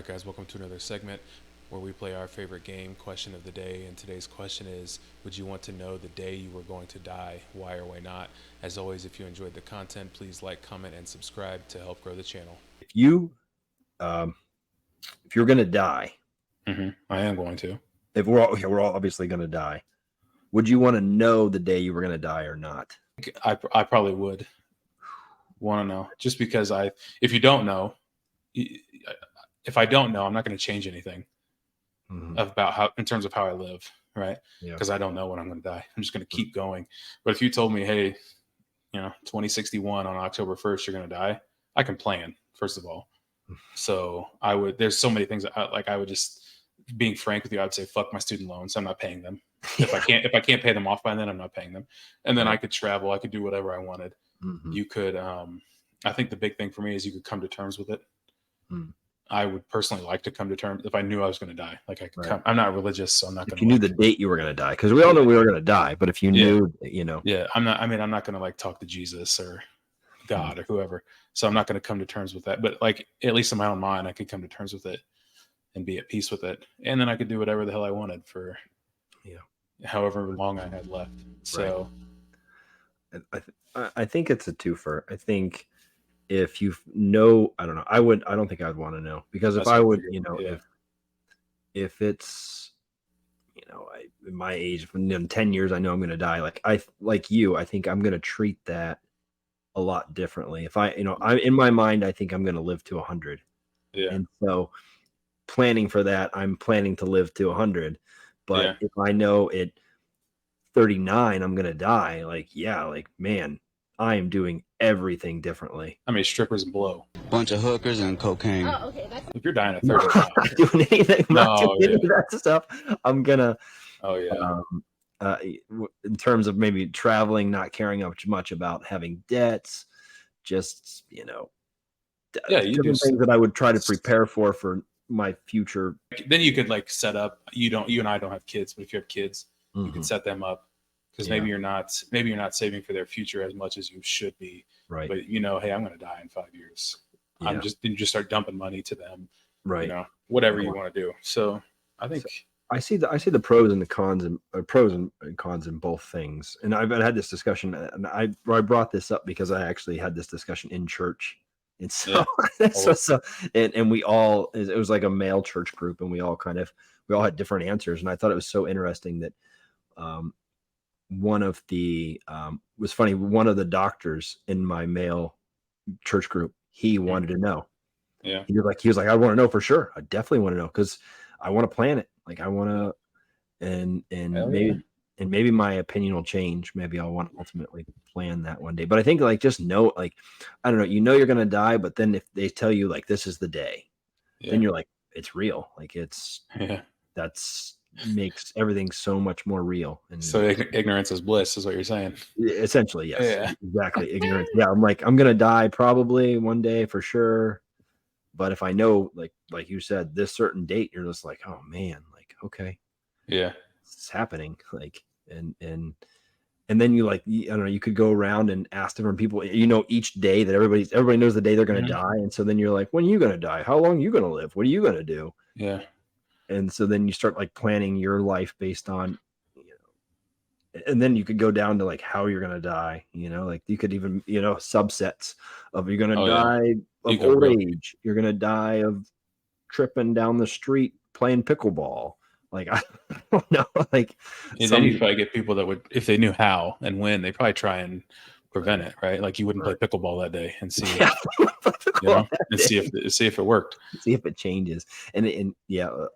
right, guys, welcome to another segment where we play our favorite game, Question of the Day. And today's question is: would you want to know the day you were going to die? Why or why not? As always, if you enjoyed the content, please like, comment, and subscribe to help grow the channel. If you um, if you're gonna die, I am going to. if we're all obviously gonna die, would you want to know the day you were gonna die or not? I probably would want to know, just because if you don't know, if I don't know, I'm not going to change anything about how, in terms of how I live, right? Yeah. Because I don't know when I'm going to die. I'm just going to keep going. But if you told me, hey, 2061 on October 1st, you're going to die, I can plan, first of all. So there's so many things that I would just, being frank with you, I would say, fuck my student loans. I'm not paying them. If I can't pay them off by then, I'm not paying them. And then I could travel. I could do whatever I wanted. You could, I think the big thing for me is you could come to terms with it. I would personally like to come to terms if I knew I was going to die. Like I could I'm not religious, so I'm not going to. If you knew the date you were going to die, because we all know we were going to die, but if you knew, Yeah, I'm not going to like talk to Jesus or God or whoever. So I'm not going to come to terms with that. But like, at least in my own mind, I could come to terms with it and be at peace with it. And then I could do whatever the hell I wanted for however long I had left. So I think it's a twofer. I think if you know, I don't know, I don't think I'd want to know, because if I would, if it's, in my age, in 10 years, I know I'm going to die. Like you, I think I'm going to treat that a lot differently. If I in my mind, I think I'm going to live to 100. Yeah. And so planning for that, I'm planning to live to 100. But if I know at 39, I'm going to die, man, I am doing everything differently. I mean, strippers and blow. Bunch of hookers and cocaine. Oh, okay. If you're dying at 30, I'm not doing anything. I'm not doing any of that stuff. I'm gonna. Oh yeah. In terms of maybe traveling, not caring much about having debts, just you do things that I would try to prepare for my future. Then you could like set up. You and I don't have kids, but if you have kids, you can set them up. Because maybe you're not saving for their future as much as you should be. Right. But hey, I'm going to die in 5 years. Yeah. You just start dumping money to them. Right. Whatever you want to do. So I think I see the pros and the cons and pros and cons in both things. And I've had this discussion, and I brought this up because I actually had this discussion in church. And so, and we all, it was like a male church group, and we all had different answers. And I thought it was so interesting that, one of the was funny. One of the doctors in my male church group, he wanted to know. Yeah. He was like, I want to know for sure. I definitely want to know, because I want to plan it. Like I want to, and maybe my opinion will change. Maybe I'll want to ultimately plan that one day. But I think just know, I don't know, you're going to die, but then if they tell you like, this is the day, then you're like, it's real. Like that's makes everything so much more real. And so ignorance is bliss is what you're saying. Essentially, yes. Yeah. Exactly. Ignorance. Yeah. I'm like, I'm going to die probably one day for sure. But if I know, like you said, this certain date, you're just like, oh man, like, okay. Yeah. It's happening. Like, and then you I don't know, you could go around and ask different people, each day that everybody knows the day they're going to die. And so then you're like, when are you going to die? How long are you going to live? What are you going to do? Yeah. And so then you start planning your life based on, and then you could go down to how you're going to die, you could even, subsets of you're going to die of old age. You're going to die of tripping down the street playing pickleball. I don't know. And then you probably get people that would, if they knew how and when, they probably try and prevent it, right? Like you wouldn't play pickleball that day and see and see if it worked, see if it changes, and we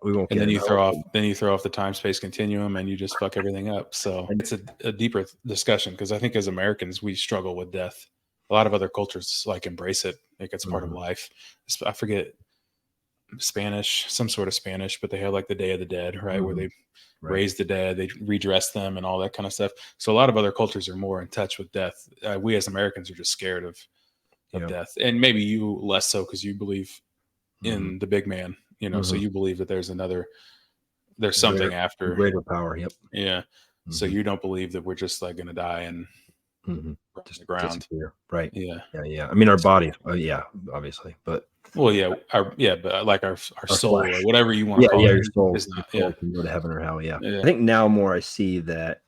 won't. And then you throw off the time space continuum, and you just fuck everything up. So it's a deeper discussion, because I think as Americans we struggle with death. A lot of other cultures embrace it, like it's part of life. I forget Spanish, some sort of Spanish, but they have the Day of the Dead, right? Where they raise the dead, they redress them and all that kind of stuff. So a lot of other cultures are more in touch with death. We as Americans are just scared of death, and maybe you less so because you believe in the big man, so you believe that there's something after greater power. Yep. Yeah. So you don't believe that we're just going to die and Mhm. from Just the ground. disappear. Right. Yeah. Yeah. I mean, our body. Yeah, obviously, but Well, but like our our soul flesh. or whatever you want to Yeah, call yeah. it Your is not. soul Yeah. can go to heaven or hell. Yeah. Yeah. I think now more I see that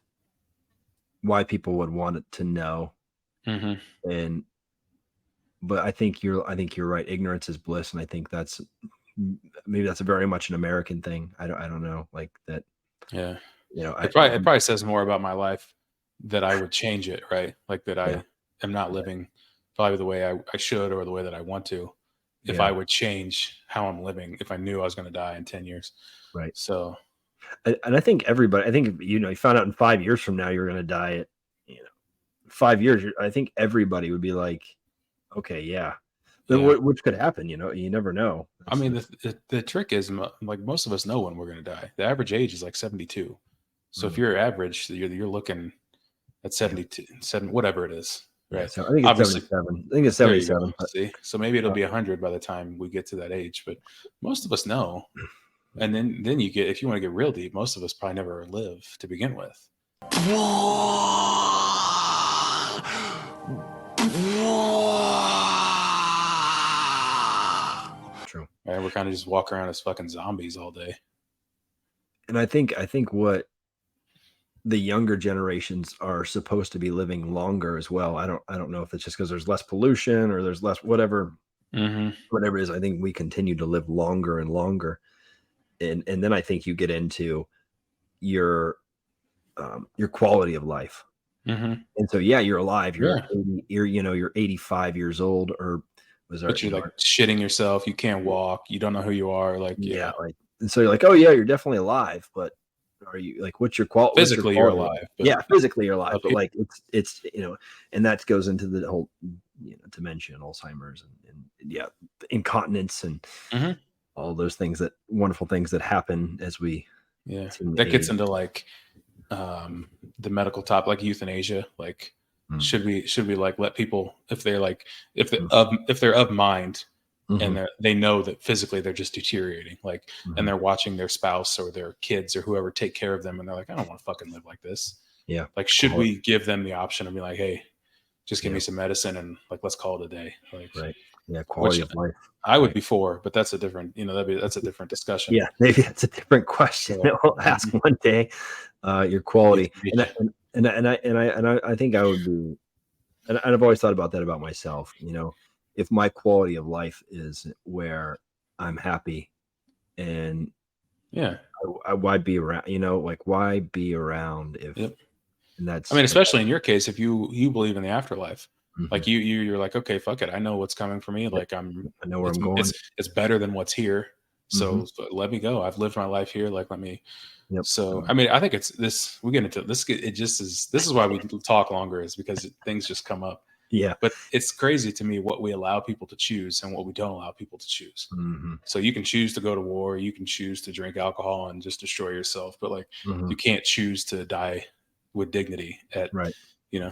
why people would want it to know, Hmm. and but I think you're right. Ignorance is bliss, and I think that's maybe that's a very much an American thing. I don't know, like that. Yeah. You know, It probably says more about my life that I would change it, right? Like that yeah, I am not living probably the way I should or the way that I want to. If yeah, I would change how I'm living, if I knew I was going to die in 10 years. right. So, And I think everybody. I think if, you found out in 5 years from now you're going to die at, 5 years. I think everybody would be like, okay, yeah. But yeah. which could happen. You never know. I mean, the trick is like most of us know when we're going to die. The average age is like 72. So if Mm, you're average, you're looking at yeah, 72, whatever it is, yeah. right? So I think it's Obviously, 77. I think it's there you go. 77. But See, so maybe it'll uh, be 100 by the time we get to that age. But most of us know, and then you get if you want to get real deep, most of us probably never live to begin with. true. Right? We're kind of just walking around as fucking zombies all day. And I think what the younger generations are supposed to be living longer as well. I don't know if it's just because there's less pollution or there's less Hmm. whatever it is. I think we continue to live longer and longer, and then I think you get into your your quality of life. Hmm. And so yeah, you're alive. You're Yeah, 80, you're 85 years old, or was there but you're like shitting yourself. You can't walk. You don't know who you are. Like, yeah, yeah, like, and so you're like, oh yeah, you're definitely alive, but are you like what's your physically you're quality? alive, but Yeah, physically you're alive, but people, like it's and that goes into the whole dementia and Alzheimer's and yeah, incontinence and Mhm. all those things that wonderful things that happen as we Yeah, continue to that gets age. into like the medical top, like euthanasia. Like, Mm, should we like let people if they're like mm, if they're of mind and mhm, they know that physically they're just deteriorating, like, and mhm. they're watching their spouse or their kids or whoever take care of them, and they're like, I don't want to fucking live like this. Yeah, Like, should we give them the option of be like, hey, just give yeah, me some medicine and like let's call it a day? Like, right. Yeah, quality which of life. I would Right. be for, but that's a different, that's a different discussion. Yeah, maybe that's a different question So, that we'll ask mhm. one day. Your quality, Euthanasia. I think I would be, and I've always thought about that about myself. If my quality of life is where I'm happy, and Yeah. why be around? Like why be around if, Yep. and I mean, that's, especially in your case, if you believe in the afterlife, mhm, like you're like, okay, fuck it, I know what's coming for me. yep, Like I know where it's I'm going. it's better than what's here. Hmm. So let me go. I've lived my life here. Like let me. Yep. So I mean, I think it's this. We get into this. It just is. This is why we talk longer, is because things just come up. Yeah. But it's crazy to me what we allow people to choose and what we don't allow people to choose. Hmm. So you can choose to go to war, you can choose to drink alcohol and just destroy yourself, but like Hmm. you can't choose to die with dignity at Right.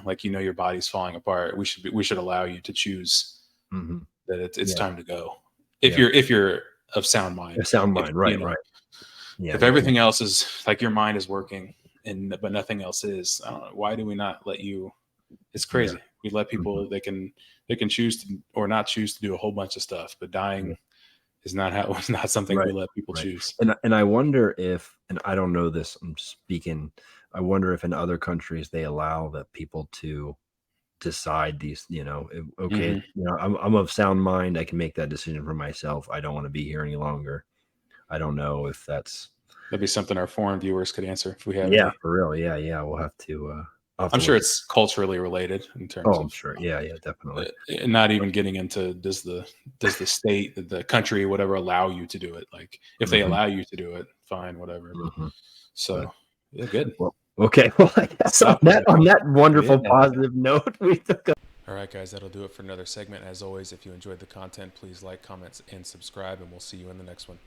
like your body's falling apart. We should allow you to choose Hmm. that it's Yeah. time to go. If Yeah. you're of sound A mind. sound If mind. Right. Right. Yeah. if everything else is like your mind is working and but nothing else is, I don't know, why do we not let you? It's Yeah. crazy. We let Hmm. people they can choose to or not choose to do a whole bunch of stuff, but Yeah. dying is not how it's not something we Right. let people Right. choose. And I wonder if, and I don't know this, I'm speaking, I wonder if in other countries they allow the people to decide these, okay, Hmm. I'm of sound mind. I can make that decision for myself. I don't want to be here any longer. I don't know if that's, That'd be something our foreign viewers could answer if we have yeah, any. for real. Yeah. Yeah. I'll have I'm to sure look. it's culturally related in terms Oh, I'm of sure. Yeah. Yeah, definitely. not even getting into does the state, the country, whatever, allow you to do it. Like if they Hmm. allow you to do it, fine, whatever. But Hmm. But so yeah, good. well, okay. Well, I guess on Stop with that wonderful yeah. positive note, we took a All right, guys, that'll do it for another segment. As always, if you enjoyed the content, please like, comment, and subscribe, and we'll see you in the next one.